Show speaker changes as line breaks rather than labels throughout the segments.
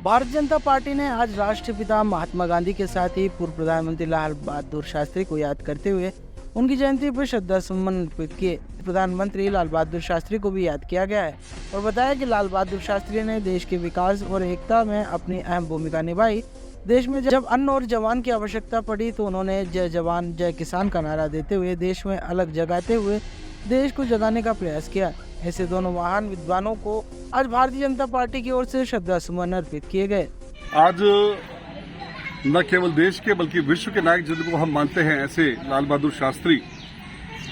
Bharatiya Janata party ने आज राष्ट्रपिता महात्मा गांधी के साथ ही पूर्व प्रधानमंत्री लाल बहादुर शास्त्री को याद करते हुए उनकी जयंती पर श्रद्धा सुमन अर्पित किए। प्रधानमंत्री लाल बहादुर शास्त्री को भी याद किया गया है और बताया कि लाल बहादुर शास्त्री ने देश के विकास और एकता में अपनी अहम भूमिका निभाई। देश में जब अन्न और जवान की आवश्यकता पड़ी तो उन्होंने जय जवान जय किसान का नारा देते हुए देश में अलग जगाते हुए देश को जगाने का प्रयास किया। ऐसे दोनों महान विद्वानों को आज भारतीय जनता पार्टी की ओर से श्रद्धा सुमन अर्पित किए गए।
आज न केवल देश के बल्कि विश्व के नायक जिनको हम मानते हैं, ऐसे लाल बहादुर शास्त्री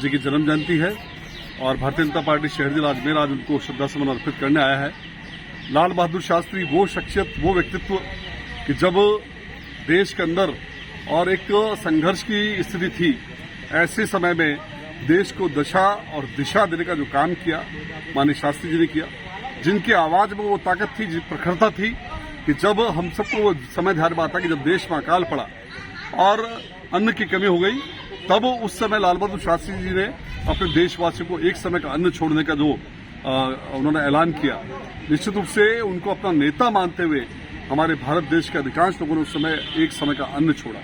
जी की जन्म जयंती है और भारतीय जनता पार्टी शहर जिला अजमेर आज उनको श्रद्धा सुमन अर्पित करने आया है। लाल बहादुर शास्त्री वो शख्सियत, वो व्यक्तित्व कि जब देश के अंदर और एक संघर्ष की स्थिति थी, ऐसे समय में देश को दशा और दिशा देने का जो काम किया माननीय शास्त्री जी ने किया, जिनकी आवाज में वो ताकत थी, जी प्रखरता थी कि जब हम सबको वो समय ध्यान में आता कि जब देश में अकाल पड़ा और अन्न की कमी हो गई, तब उस समय लाल बहादुर शास्त्री जी ने अपने देशवासियों को एक समय का अन्न छोड़ने का जो उन्होंने ऐलान किया, निश्चित रूप से उनको अपना नेता मानते हुए हमारे भारत देश के अधिकांश लोगों ने उस समय एक समय का अन्न छोड़ा।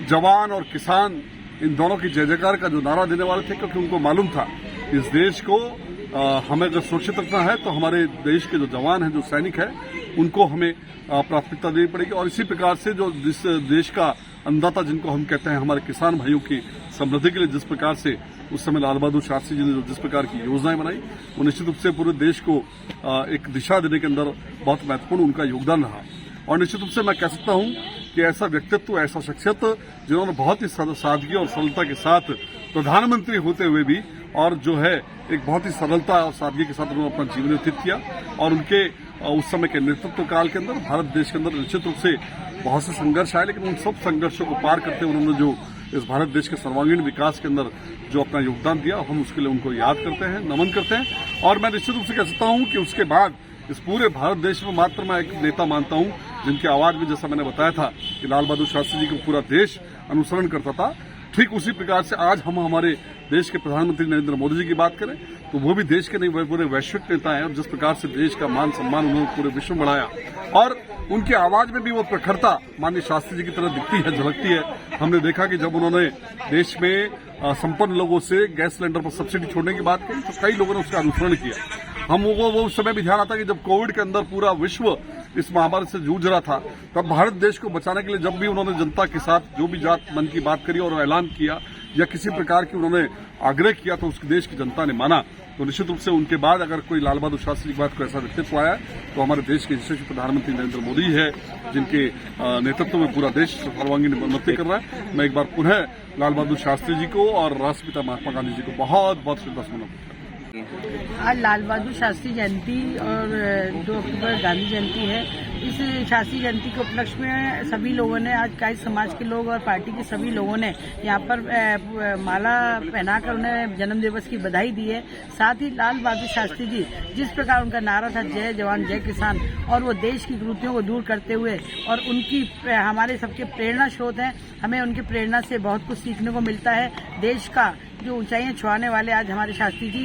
जवान और किसान इन दोनों की जय जयकार का जो नारा देने वाले थे, क्योंकि उनको मालूम था इस देश को हमें अगर सुरक्षित रखना है तो हमारे देश के जो जवान हैं, जो सैनिक हैं, उनको हमें प्राथमिकता देनी पड़ेगी। और इसी प्रकार से जो जिस देश का अन्नदाता जिनको हम कहते हैं, हमारे किसान भाइयों की समृद्धि के लिए जिस प्रकार से उस समय लाल बहादुर शास्त्री जी ने जिस प्रकार की योजनाएं बनाई, वो निश्चित रूप से पूरे देश को एक दिशा देने के अंदर बहुत महत्वपूर्ण उनका योगदान रहा। और निश्चित रूप से मैं कह सकता हूं कि ऐसा व्यक्तित्व, ऐसा शख्सियत जिन्होंने बहुत ही सादगी और सरलता के साथ प्रधानमंत्री होते हुए भी और जो है एक बहुत ही सरलता और सादगी के साथ उन्होंने अपना जीवन व्यतीत किया। और उनके उस समय के नेतृत्व काल के अंदर भारत देश के अंदर निश्चित रूप से बहुत से संघर्ष आए, लेकिन उन सब संघर्षों को पार करते उन्होंने जो इस भारत देश के सर्वांगीण विकास के अंदर जो अपना योगदान दिया, हम उसके लिए उनको याद करते हैं, नमन करते हैं। और मैं निश्चित रूप से कह सकता हूं कि उसके बाद इस पूरे भारत देश में मात्र मैं एक नेता मानता हूं जिनकी आवाज में, जैसा मैंने बताया था कि लाल बहादुर शास्त्री जी को पूरा देश अनुसरण करता था, ठीक उसी प्रकार से आज हम हमारे देश के प्रधानमंत्री नरेंद्र मोदी जी की बात करें तो वो भी देश के नहीं पूरे वैश्विक नेता हैं। और जिस प्रकार से देश का मान सम्मान उन्होंने पूरे विश्व में बढ़ाया और उनकी आवाज में भी वो प्रखरता माननीय शास्त्री जी की तरह दिखती है, झलकती है। हमने देखा कि जब उन्होंने देश में संपन्न लोगों से गैस सिलेंडर पर सब्सिडी छोड़ने की बात करी तो कई लोगों ने उसका अनुसरण किया। हम वो उस समय भी ध्यान आता कि जब कोविड के अंदर पूरा विश्व इस महामारी से जूझ रहा था, तब भारत देश को बचाने के लिए जब भी उन्होंने जनता के साथ जो भी जात मन की बात करी और ऐलान किया या किसी प्रकार की उन्होंने आग्रह किया तो उस देश की जनता ने माना। तो निश्चित रूप से उनके बाद अगर कोई लाल बहादुर शास्त्री की बात को ऐसा व्यक्तित्व आया तो हमारे देश के यशस्वी प्रधानमंत्री नरेंद्र मोदी है, जिनके नेतृत्व में पूरा देश सर्वांगीण उन्नति कर रहा है। मैं एक बार पुनः लाल बहादुर शास्त्री जी को और राष्ट्रपिता महात्मा गांधी जी को बहुत बहुत श्रद्धासुमन।
आज लाल बहादुर शास्त्री जयंती और 2 अक्टूबर गांधी जयंती है। इस शास्त्री जयंती के उपलक्ष्य में सभी लोगों ने, आज काई समाज के लोग और पार्टी के सभी लोगों ने यहाँ पर माला पहनाकर उन्हें जन्म दिवस की बधाई दी है। साथ ही लाल बहादुर शास्त्री जी जिस प्रकार उनका नारा था जय जवान जय किसान, और वो देश की कुरीतियों को दूर करते हुए और उनकी हमारे सबके प्रेरणा स्रोत हैं। हमें उनकी प्रेरणा से बहुत कुछ सीखने को मिलता है। देश का जो ऊंचाइयां छुआने वाले आज हमारे शास्त्री जी,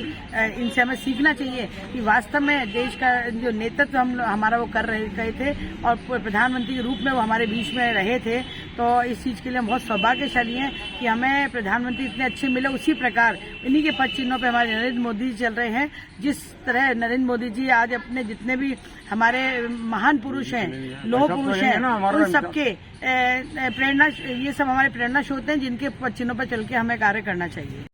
इनसे हमें सीखना चाहिए कि वास्तव में देश का जो नेतृत्व हमारा वो कर रहे थे और प्रधानमंत्री के रूप में वो हमारे बीच में रहे थे। तो इस चीज के लिए हम बहुत सौभाग्यशाली हैं कि हमें प्रधानमंत्री इतने अच्छे मिले। उसी प्रकार इन्हीं के पद चिन्हों पर हमारे नरेंद्र मोदी जी चल रहे हैं। जिस तरह नरेंद्र मोदी जी आज अपने जितने भी हमारे महान पुरुष हैं, लौह पुरुष हैं, उन सबके प्रेरणा, ये सब हमारे प्रेरणा स्रोत हैं जिनके पद चिन्हों पर चल के हमें कार्य करना चाहिए।